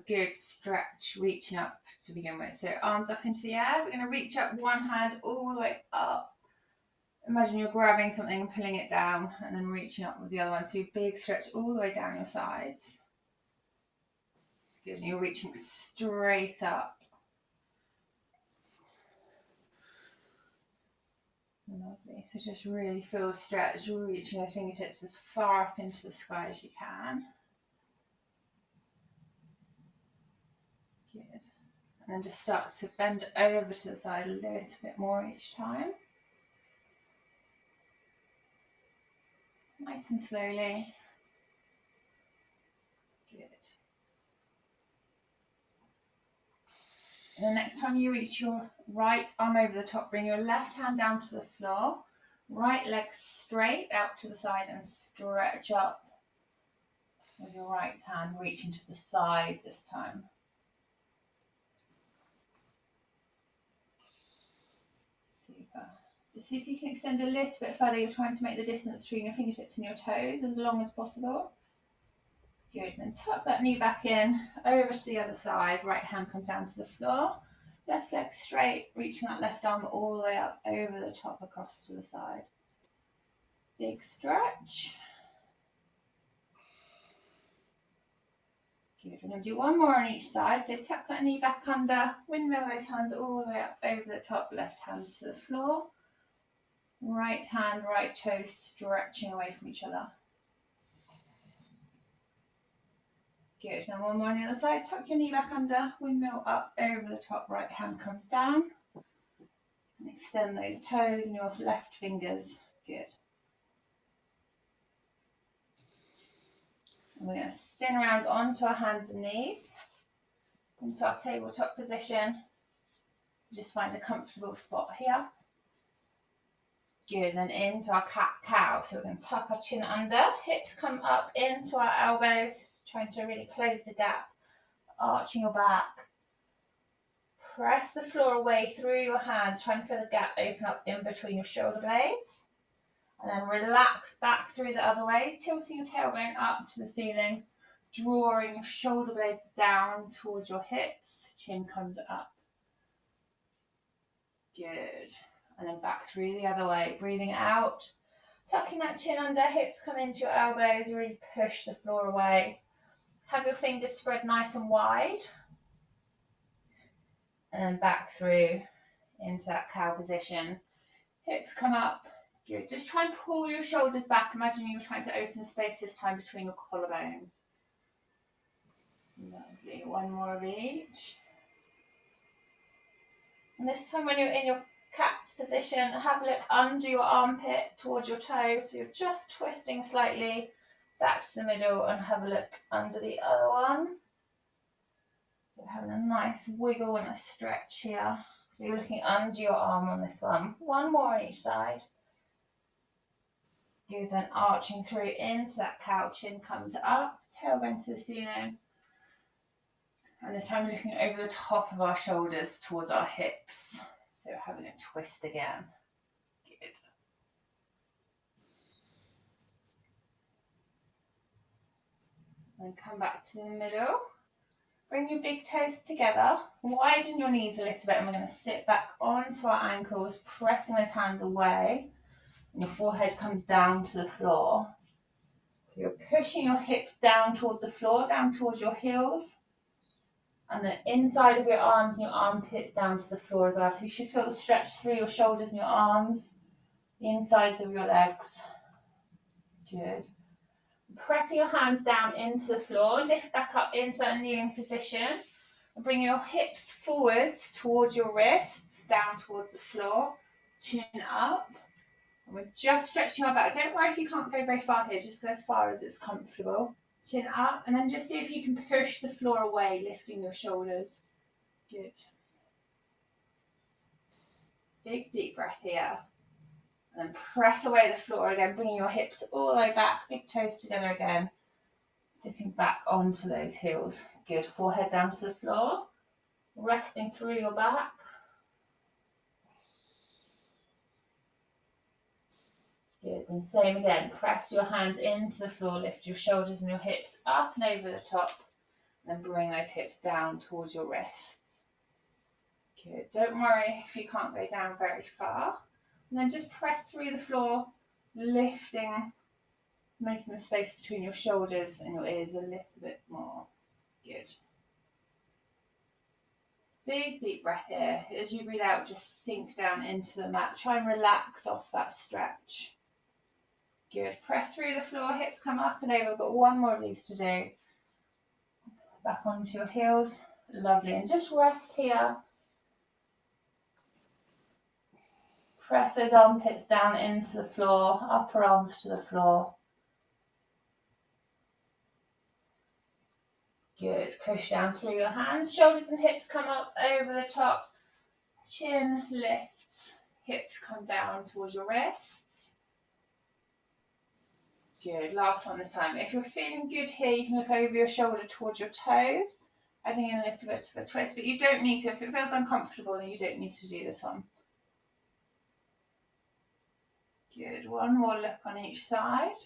good stretch, reaching up to begin with. So arms up into the air. We're going to reach up one hand all the way up. Imagine you're grabbing something and pulling it down and then reaching up with the other one. So big stretch all the way down your sides. Good, and you're reaching straight up. Lovely. So just really feel the stretch, reaching those fingertips as far up into the sky as you can. Good. And then just start to bend over to the side a little bit more each time. Nice and slowly. Good. And the next time you reach your right arm over the top, bring your left hand down to the floor. Right leg straight out to the side and stretch up with your right hand, reaching to the side this time. Super. Just see if you can extend a little bit further. You're trying to make the distance between your fingertips and your toes as long as possible. Good. Then tuck that knee back in, over to the other side. Right hand comes down to the floor. Left leg straight, reaching that left arm all the way up over the top across to the side. Big stretch. Good. We're going to do one more on each side. So tuck that knee back under, windmill those hands all the way up over the top, left hand to the floor. Right hand, right toe stretching away from each other. Good. Now one more on the other side. Tuck your knee back under, windmill up over the top, right hand comes down. And extend those toes and your left fingers. Good. And we're going to spin around onto our hands and knees, into our tabletop position. Just find a comfortable spot here. Good, then into our cat-cow. So we're going to tuck our chin under, hips come up into our elbows, trying to really close the gap, arching your back. Press the floor away through your hands, trying to feel the gap open up in between your shoulder blades. And then relax back through the other way, tilting your tailbone up to the ceiling, drawing your shoulder blades down towards your hips, chin comes up. Good. And then back through the other way, breathing out, tucking that chin under, hips come into your elbows, really push the floor away. Have your fingers spread nice and wide. And then back through into that cow position. Hips come up. Good. Just try and pull your shoulders back. Imagine you're trying to open space this time between your collarbones. Lovely. One more of each. And this time when you're in your cat's position, have a look under your armpit towards your toes. So you're just twisting slightly back to the middle and have a look under the other one. You're having a nice wiggle and a stretch here. So you're looking under your arm on this one. One more on each side. Good, then arching through into that cow, chin comes up, tailbone to the ceiling. And this time we're looking over the top of our shoulders towards our hips. So having a twist again. Good. Then come back to the middle. Bring your big toes together. Widen your knees a little bit and we're going to sit back onto our ankles, pressing those hands away. And your forehead comes down to the floor. So you're pushing your hips down towards the floor, down towards your heels. And the inside of your arms and your armpits down to the floor as well. So you should feel the stretch through your shoulders and your arms, the insides of your legs. Good. Pressing your hands down into the floor, lift back up into that kneeling position. And bring your hips forwards towards your wrists, down towards the floor, chin up. And we're just stretching our back. Don't worry if you can't go very far here, just go as far as it's comfortable. Chin up, and then just see if you can push the floor away, lifting your shoulders. Good. Big deep breath here. And then press away the floor again, bringing your hips all the way back, big toes together again. Sitting back onto those heels. Good. Forehead down to the floor. Resting through your back. Good, and same again, press your hands into the floor, lift your shoulders and your hips up and over the top. And bring those hips down towards your wrists. Good. Don't worry if you can't go down very far. And then just press through the floor, lifting, making the space between your shoulders and your ears a little bit more. Good. Big deep breath here. As you breathe out, just sink down into the mat. Try and relax off that stretch. Good. Press through the floor, hips come up and over. We've got one more of these to do. Back onto your heels. Lovely. And just rest here. Press those armpits down into the floor, upper arms to the floor. Good. Push down through your hands. Shoulders and hips come up over the top. Chin lifts. Hips come down towards your wrists. Good. Last one this time. If you're feeling good here, you can look over your shoulder towards your toes, adding in a little bit of a twist, but you don't need to. If it feels uncomfortable, then you don't need to do this one. Good. One more look on each side.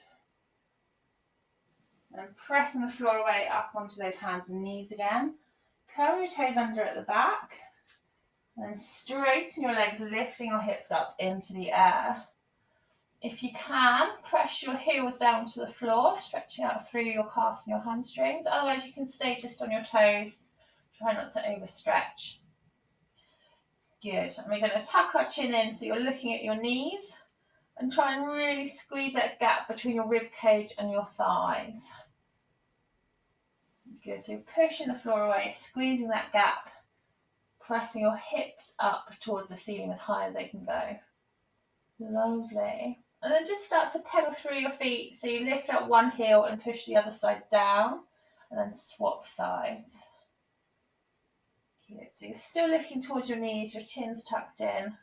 And pressing the floor away up onto those hands and knees again. Curl your toes under at the back. And then straighten your legs, lifting your hips up into the air. If you can, press your heels down to the floor, stretching out through your calves and your hamstrings. Otherwise, you can stay just on your toes. Try not to overstretch. Good. And we're going to tuck our chin in so you're looking at your knees. And try and really squeeze that gap between your rib cage and your thighs. Good, so pushing the floor away, squeezing that gap, pressing your hips up towards the ceiling as high as they can go. Lovely. And then just start to pedal through your feet. So you lift up one heel and push the other side down, and then swap sides. Good, so you're still looking towards your knees, your chin's tucked in.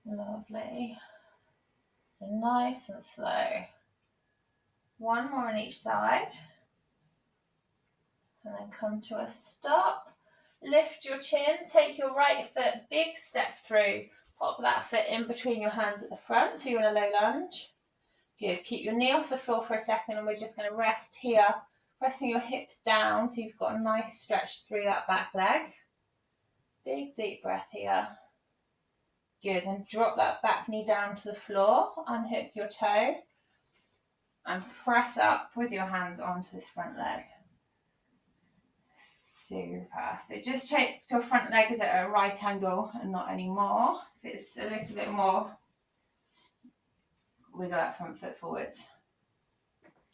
Lovely. So nice and slow. One more on each side. And then come to a stop. Lift your chin, take your right foot, big step through. Pop that foot in between your hands at the front, so you're in a low lunge. Good, keep your knee off the floor for a second and we're just going to rest here, pressing your hips down so you've got a nice stretch through that back leg. Big deep breath here. Good, and drop that back knee down to the floor, unhook your toe, and press up with your hands onto this front leg. Super. So just check your front leg is at a right angle and not anymore. If it's a little bit more, wiggle that front foot forwards.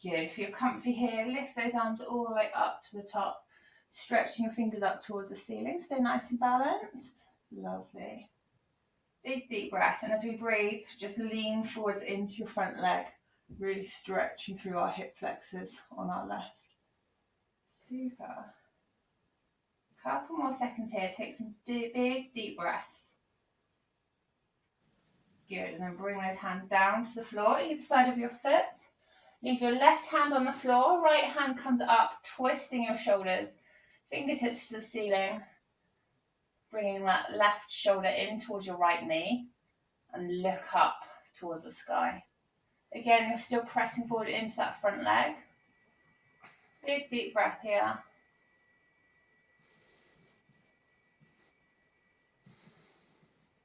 Good. If you're comfy here, lift those arms all the way up to the top, stretching your fingers up towards the ceiling. Stay nice and balanced. Lovely. Big deep breath, and as we breathe, just lean forwards into your front leg, really stretching through our hip flexors on our left. Super. Couple more seconds here, take some big deep breaths. Good, and then bring those hands down to the floor, either side of your foot. Leave your left hand on the floor, right hand comes up, twisting your shoulders, fingertips to the ceiling. Bringing that left shoulder in towards your right knee and look up towards the sky. Again, you're still pressing forward into that front leg. Big deep breath here.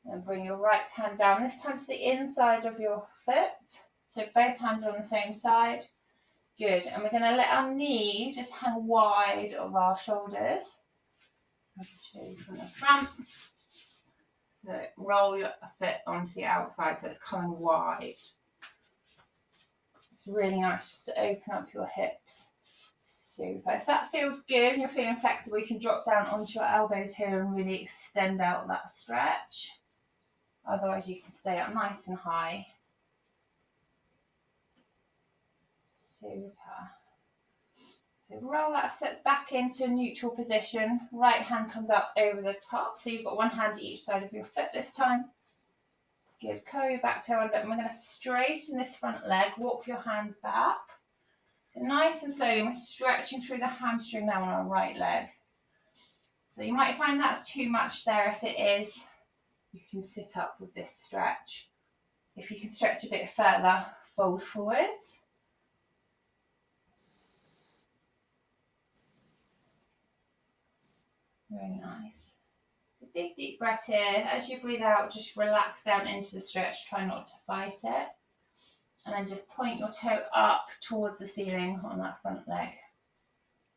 And bring your right hand down, this time to the inside of your foot. So both hands are on the same side. Good, and we're going to let our knee just hang wide of our shoulders. I'll show you from the front. So roll your foot onto the outside so it's coming wide. It's really nice just to open up your hips. Super. If that feels good and you're feeling flexible, you can drop down onto your elbows here and really extend out that stretch. Otherwise you can stay up nice and high. Super. So roll that foot back into a neutral position. Right hand comes up over the top. So you've got one hand each side of your foot this time. Good. Curl your back toe under. And we're going to straighten this front leg. Walk your hands back. So nice and slowly, we're stretching through the hamstring now on our right leg. So you might find that's too much there. If it is, you can sit up with this stretch. If you can stretch a bit further, fold forwards. Very nice. So big deep breath here. As you breathe out, just relax down into the stretch. Try not to fight it. And then just point your toe up towards the ceiling on that front leg.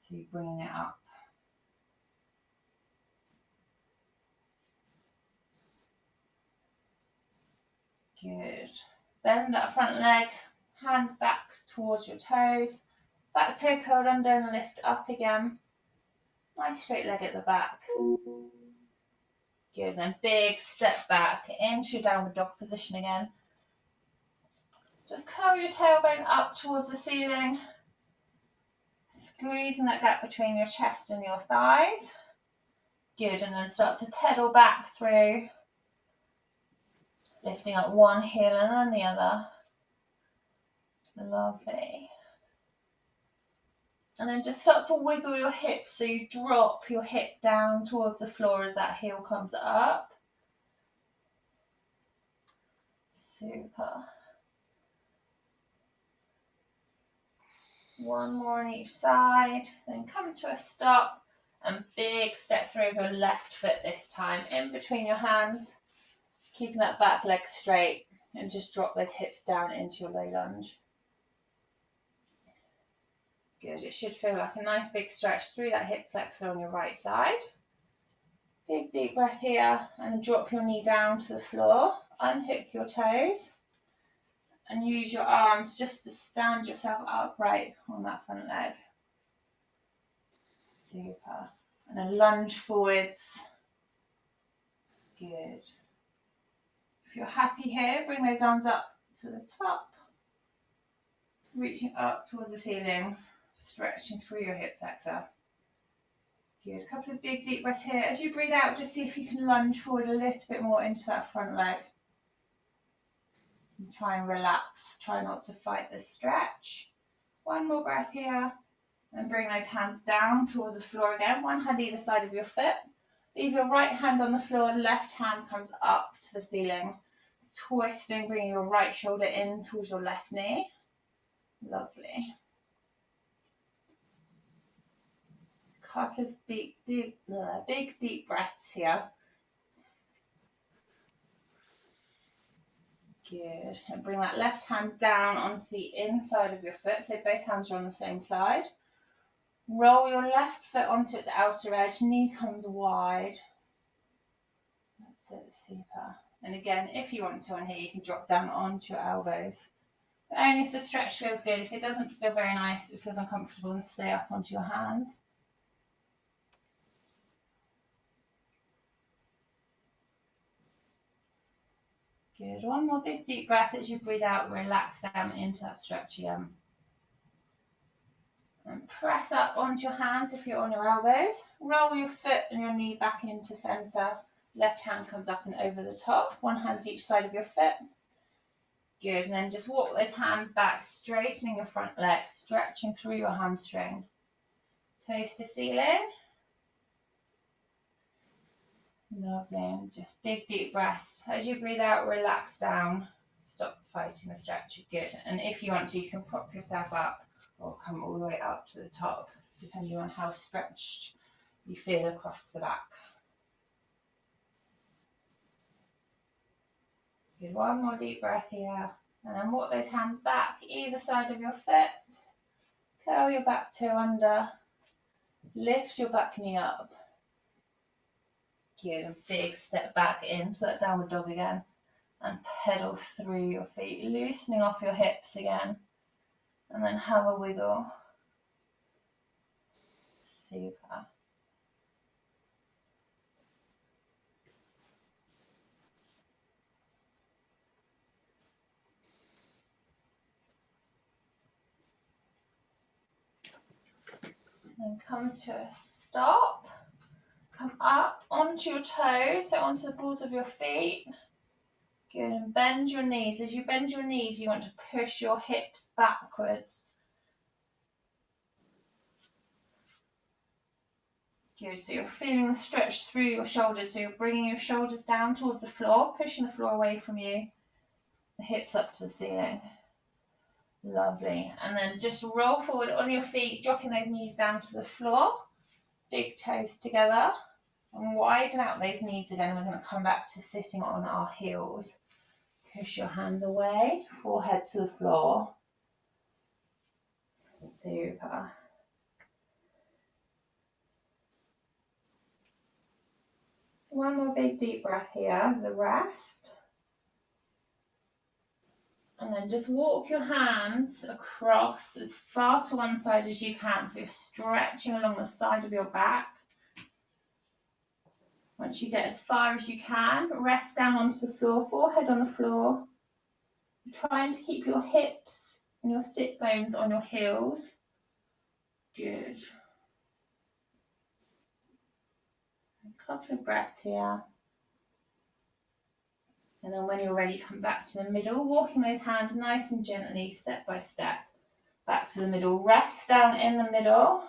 So you're bringing it up. Good. Bend that front leg, hands back towards your toes. Back toe curled under and lift up again. Nice straight leg at the back. Good. Then big step back into your downward dog position again. Just curl your tailbone up towards the ceiling. Squeezing that gap between your chest and your thighs. Good. And then start to pedal back through. Lifting up one heel and then the other. Lovely. And then just start to wiggle your hips so you drop your hip down towards the floor as that heel comes up. Super. One more on each side. Then come to a stop and big step through with your left foot this time. In between your hands. Keeping that back leg straight and just drop those hips down into your low lunge. Good, it should feel like a nice big stretch through that hip flexor on your right side. Big deep breath here and drop your knee down to the floor. Unhook your toes and use your arms just to stand yourself upright on that front leg. Super. And then lunge forwards. Good. If you're happy here, bring those arms up to the top. Reaching up towards the ceiling. Stretching through your hip flexor. Good. A couple of big deep breaths here. As you breathe out, just see if you can lunge forward a little bit more into that front leg. And try and relax. Try not to fight the stretch. One more breath here. And bring those hands down towards the floor again. One hand either side of your foot. Leave your right hand on the floor. Left hand comes up to the ceiling. Twisting, bringing your right shoulder in towards your left knee. Lovely. Couple of big deep breaths here. Good. And bring that left hand down onto the inside of your foot, so both hands are on the same side. Roll your left foot onto its outer edge, knee comes wide. That's it, super. And again, if you want to on here, you can drop down onto your elbows. But only if the stretch feels good. If it doesn't feel very nice, it feels uncomfortable, then stay up onto your hands. Good. One more big deep breath as you breathe out, relax down into that stretch again. And press up onto your hands if you're on your elbows. Roll your foot and your knee back into centre. Left hand comes up and over the top. One hand each side of your foot. Good. And then just walk those hands back, straightening your front leg, stretching through your hamstring. Toes to ceiling. Lovely. And just big deep breaths. As you breathe out, relax down. Stop fighting the stretch. Good. And if you want to, you can prop yourself up or come all the way up to the top, depending on how stretched you feel across the back. Good. One more deep breath here. And then walk those hands back, either side of your foot. Curl your back toe under. Lift your back knee up. Good. And big step back into that downward dog again. And pedal through your feet, loosening off your hips again. And then have a wiggle. Super. Then come to a stop. Come up onto your toes, so onto the balls of your feet. Good, and bend your knees. As you bend your knees, you want to push your hips backwards. Good, so you're feeling the stretch through your shoulders, so you're bringing your shoulders down towards the floor, pushing the floor away from you, the hips up to the ceiling. Lovely, and then just roll forward on your feet, dropping those knees down to the floor, big toes together. And widen out those knees again. We're going to come back to sitting on our heels. Push your hands away, forehead to the floor. Super. One more big deep breath here as a rest. And then just walk your hands across as far to one side as you can. So you're stretching along the side of your back. Once you get as far as you can, rest down onto the floor, forehead on the floor. Trying to keep your hips and your sit bones on your heels. Good. A couple of breaths here. And then when you're ready, come back to the middle, walking those hands nice and gently, step by step, back to the middle. Rest down in the middle.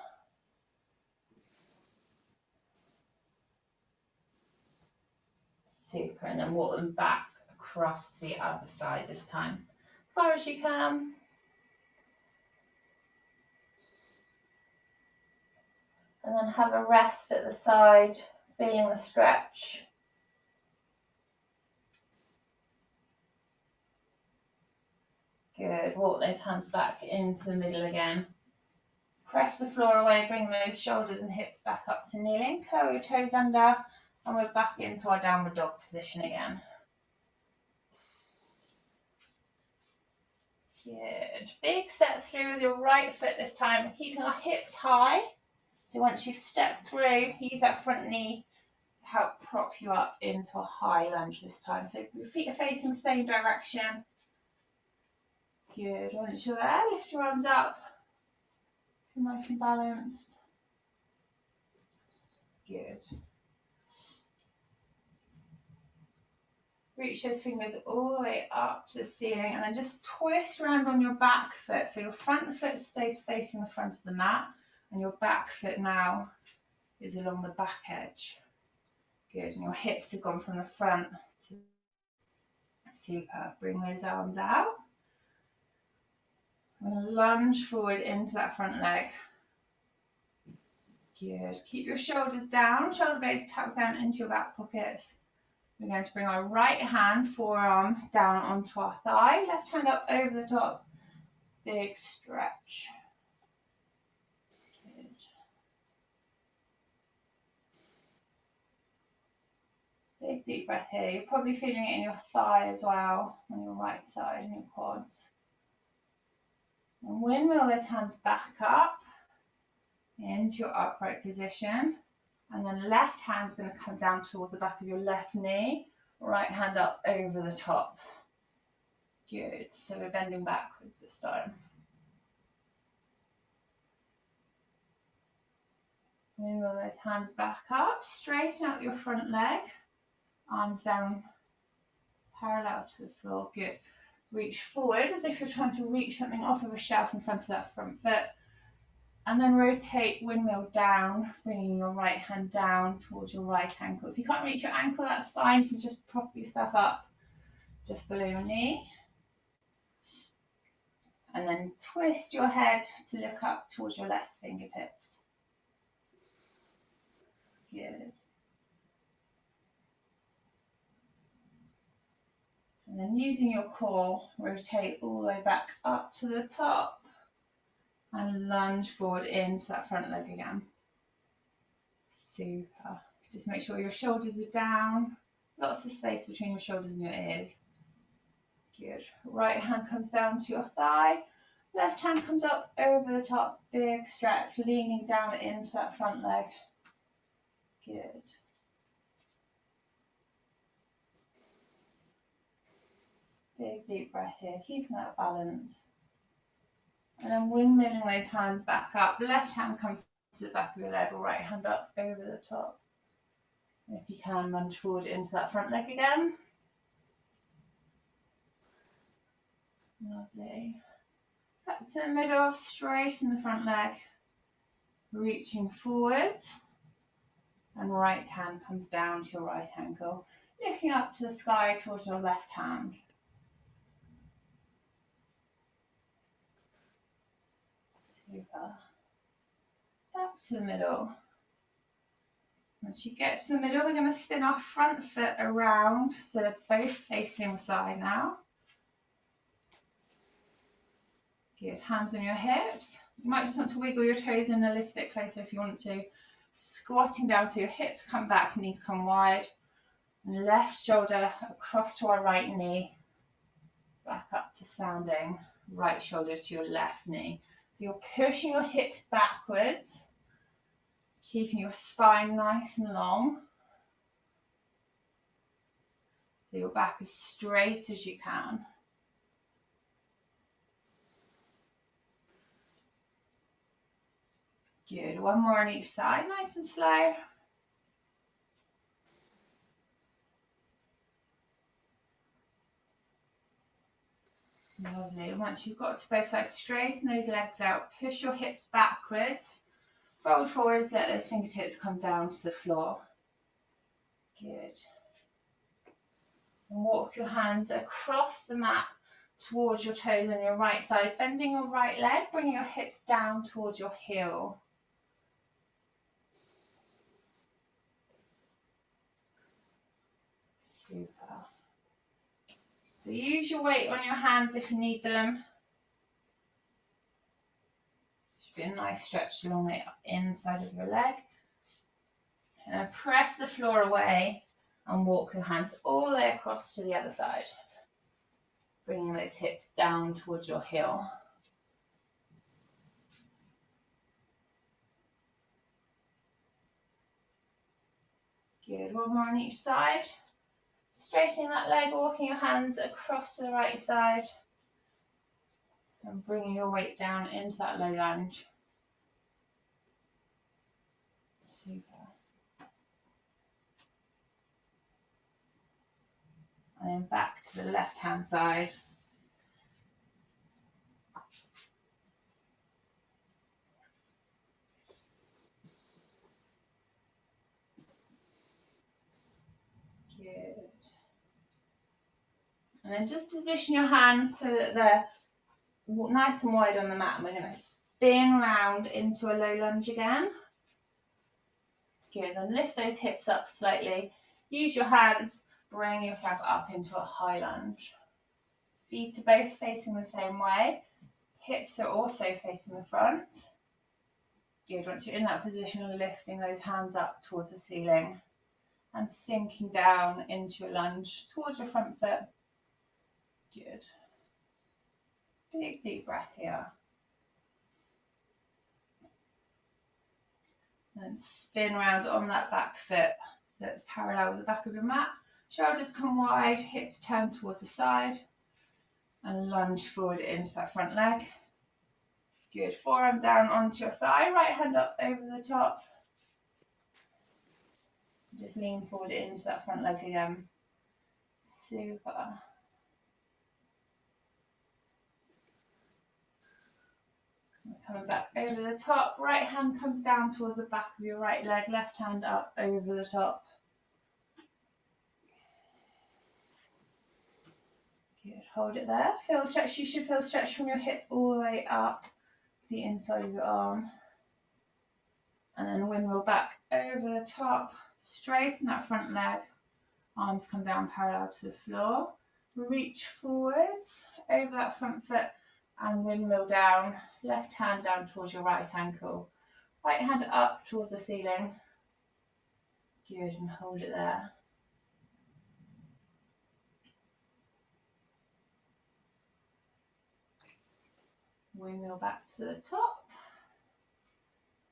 Super. And then walk them back across to the other side this time, as far as you can. And then have a rest at the side, feeling the stretch. Good. Walk those hands back into the middle again. Press the floor away, bring those shoulders and hips back up to kneeling. Curl your toes under, and we're back into our downward dog position again. Good. Big step through with your right foot this time, keeping our hips high. So once you've stepped through, use that front knee to help prop you up into a high lunge this time. So your feet are facing the same direction. Good. Once you're there, lift your arms up. Nice and balanced. Good. Reach those fingers all the way up to the ceiling and then just twist around on your back foot. So your front foot stays facing the front of the mat and your back foot now is along the back edge. Good. And your hips have gone from the front to super. Bring those arms out. And lunge forward into that front leg. Good. Keep your shoulders down, shoulder blades tucked down into your back pockets. We're going to bring our right hand, forearm down onto our thigh, left hand up over the top. Big stretch. Good. Big deep breath here. You're probably feeling it in your thigh as well, on your right side and your quads. And windmill those hands back up into your upright position. And then left hand's going to come down towards the back of your left knee. Right hand up over the top. Good. So we're bending backwards this time. Windmill those hands back up. Straighten out your front leg. Arms down parallel to the floor. Good. Reach forward as if you're trying to reach something off of a shelf in front of that front foot. And then rotate windmill down, bringing your right hand down towards your right ankle. If you can't reach your ankle, that's fine. You can just prop yourself up just below your knee. And then twist your head to look up towards your left fingertips. Good. And then using your core, rotate all the way back up to the top and lunge forward into that front leg again. Super. Just make sure your shoulders are down. Lots of space between your shoulders and your ears. Good. Right hand comes down to your thigh. Left hand comes up over the top. Big stretch, leaning down into that front leg. Good. Big deep breath here, keeping that balance. And then windmilling those hands back up. Left hand comes to the back of your leg, or right hand up over the top. And if you can, lunge forward into that front leg again. Lovely. Back to the middle, straighten the front leg. Reaching forwards. And right hand comes down to your right ankle. Lifting up to the sky towards your left hand. Super. Back to the middle. Once you get to the middle, we're going to spin our front foot around so they're both facing the side now. Good, hands on your hips. You might just want to wiggle your toes in a little bit closer if you want to. Squatting down so your hips come back, knees come wide. And left shoulder across to our right knee. Back up to standing. Right shoulder to your left knee. So you're pushing your hips backwards. Keeping your spine nice and long. So your back as straight as you can. Good, one more on each side, nice and slow. Lovely, once you've got to both sides, straighten those legs out, push your hips backwards, fold forwards, let those fingertips come down to the floor. Good. And walk your hands across the mat towards your toes on your right side, bending your right leg, bringing your hips down towards your heel. Super. So use your weight on your hands if you need them. Should be a nice stretch along the inside of your leg. And then press the floor away and walk your hands all the way across to the other side. Bringing those hips down towards your heel. Good, one more on each side. Straightening that leg, walking your hands across to the right side. And bringing your weight down into that low lunge. Super. And then back to the left hand side. Good. And then just position your hands so that they're nice and wide on the mat. And we're going to spin round into a low lunge again. Good, and lift those hips up slightly. Use your hands, bring yourself up into a high lunge. Feet are both facing the same way. Hips are also facing the front. Good, once you're in that position, lifting those hands up towards the ceiling and sinking down into your lunge towards your front foot. Good. Big deep breath here. And spin around on that back foot so it's parallel with the back of your mat. Shoulders come wide, hips turn towards the side. And lunge forward into that front leg. Good, forearm down onto your thigh, right hand up over the top. Just lean forward into that front leg again. Super. Coming back over the top, right hand comes down towards the back of your right leg, left hand up over the top. Good, hold it there. Feel stretch, you should feel stretch from your hip all the way up the inside of your arm. And then windmill back over the top, straighten that front leg. Arms come down parallel to the floor. Reach forwards over that front foot and windmill down. Left hand down towards your right ankle. Right hand up towards the ceiling. Good, and hold it there. Windmill back to the top.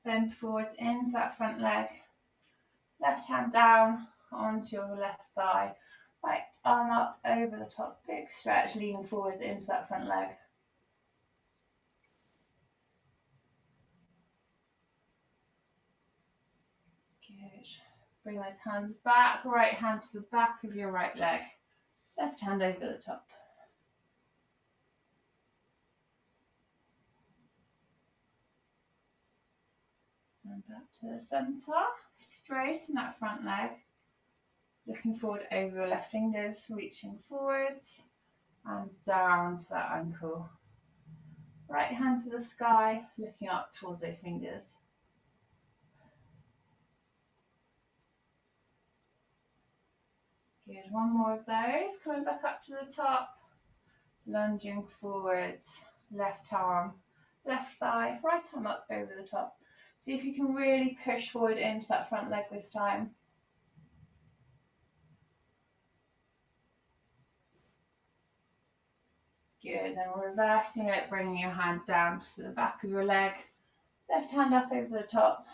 Bend forwards into that front leg. Left hand down onto your left thigh. Right arm up over the top. Big stretch, leaning forwards into that front leg. Good. Bring those hands back. Right hand to the back of your right leg. Left hand over the top. And back to the centre. Straighten that front leg. Looking forward over your left fingers, reaching forwards and down to that ankle. Right hand to the sky, looking up towards those fingers. Good, one more of those. Coming back up to the top, lunging forwards, left arm, left thigh, right arm up over the top. See if you can really push forward into that front leg this time. Good, then reversing it, bringing your hand down to the back of your leg, left hand up over the top.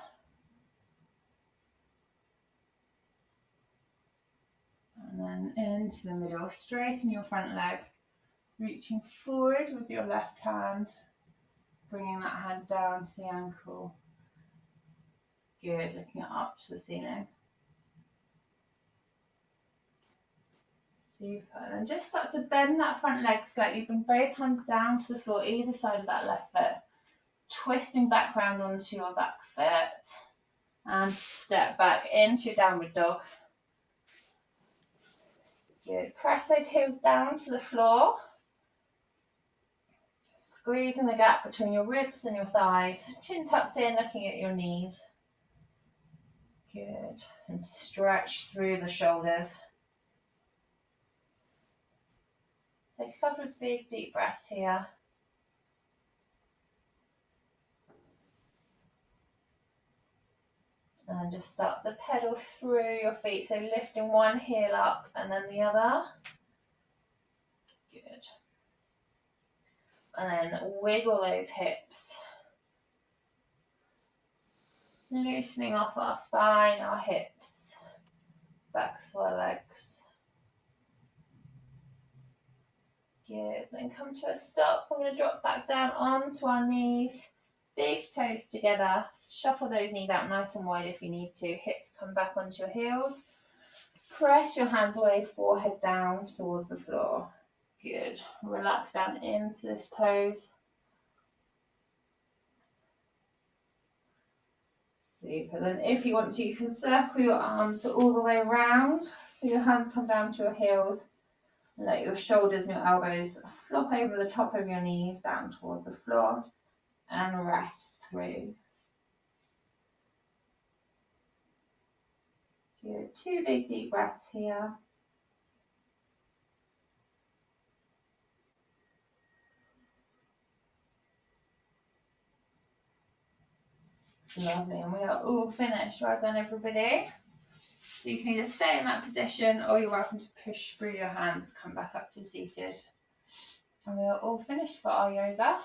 And then into the middle, straighten your front leg, reaching forward with your left hand, bringing that hand down to the ankle. Good, looking up to the ceiling. Super, and just start to bend that front leg slightly, bring both hands down to the floor, either side of that left foot, twisting back round onto your back foot, and step back into your downward dog. Good, press those heels down to the floor, squeezing the gap between your ribs and your thighs, chin tucked in, looking at your knees. Good, and stretch through the shoulders. Take a couple of big deep breaths here. And just start to pedal through your feet, so lifting one heel up and then the other. Good. And then wiggle those hips. Loosening off our spine, our hips, backs of our legs. Good, then come to a stop. We're going to drop back down onto our knees, big toes together. Shuffle those knees out nice and wide if you need to. Hips come back onto your heels. Press your hands away, forehead down towards the floor. Good. Relax down into this pose. Super. Then if you want to, you can circle your arms all the way around. So your hands come down to your heels. Let your shoulders and your elbows flop over the top of your knees down towards the floor. And rest through. Good. 2 big deep breaths here. Lovely, and we are all finished. Well done, everybody. So you can either stay in that position or you're welcome to push through your hands, come back up to seated. And we are all finished for our yoga.